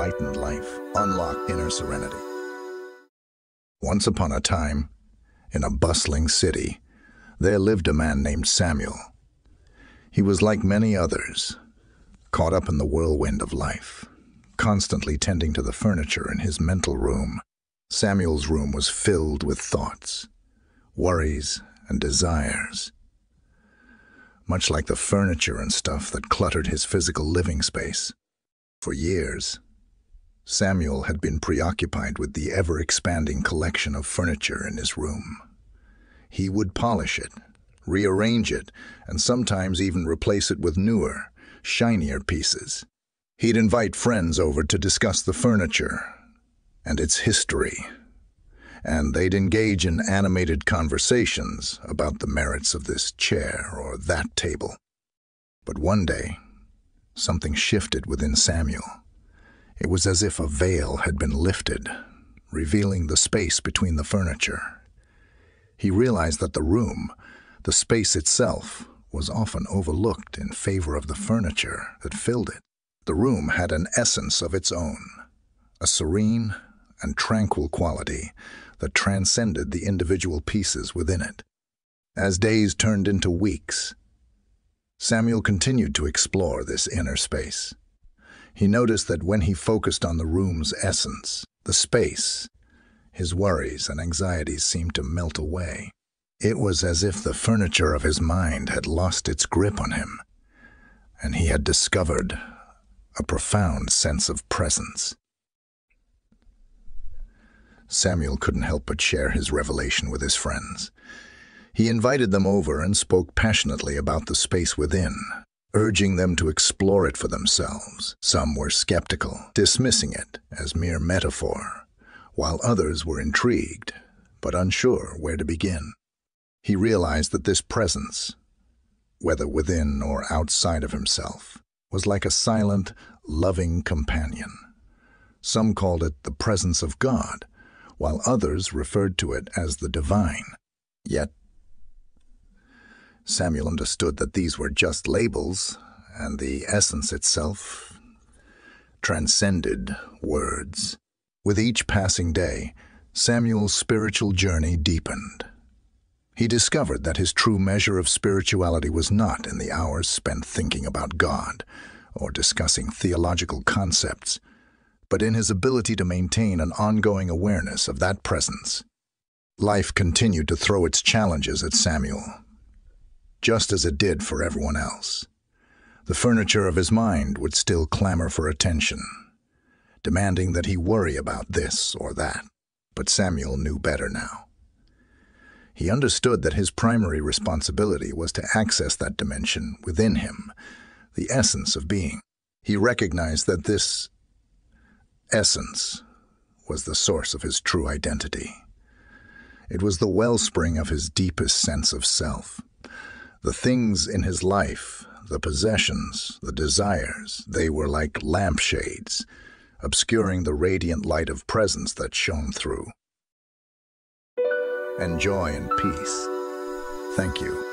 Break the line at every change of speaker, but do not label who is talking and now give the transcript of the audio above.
enlightened life, unlock inner serenity. Once upon a time, in a bustling city, there lived a man named Samuel. He was like many others, caught up in the whirlwind of life, constantly tending to the furniture in his mental room. Samuel's room was filled with thoughts, worries, and desires. Much like the furniture and stuff that cluttered his physical living space. For years, Samuel had been preoccupied with the ever-expanding collection of furniture in his room. He would polish it, rearrange it, and sometimes even replace it with newer, shinier pieces. He'd invite friends over to discuss the furniture and its history, and they'd engage in animated conversations about the merits of this chair or that table. But one day, something shifted within Samuel. It was as if a veil had been lifted, revealing the space between the furniture. He realized that the room, the space itself, was often overlooked in favor of the furniture that filled it. The room had an essence of its own, a serene and tranquil quality that transcended the individual pieces within it. As days turned into weeks, Samuel continued to explore this inner space. He noticed that when he focused on the room's essence, the space, his worries and anxieties seemed to melt away. It was as if the furniture of his mind had lost its grip on him, and he had discovered a profound sense of presence. Samuel couldn't help but share his revelation with his friends. He invited them over and spoke passionately about the space within, urging them to explore it for themselves. Some were skeptical, dismissing it as mere metaphor, while others were intrigued, but unsure where to begin. He realized that this presence, whether within or outside of himself, was like a silent, loving companion. Some called it the presence of God, while others referred to it as the divine. Yet, Samuel understood that these were just labels, and the essence itself transcended words. With each passing day, Samuel's spiritual journey deepened. He discovered that his true measure of spirituality was not in the hours spent thinking about God or discussing theological concepts, but in his ability to maintain an ongoing awareness of that presence. Life continued to throw its challenges at Samuel, just as it did for everyone else. The furniture of his mind would still clamor for attention, demanding that he worry about this or that. But Samuel knew better now. He understood that his primary responsibility was to access that dimension within him, the essence of being. He recognized that this essence was the source of his true identity. It was the wellspring of his deepest sense of self. The things in his life, the possessions, the desires, they were like lampshades, obscuring the radiant light of presence that shone through. And joy and peace. Thank you.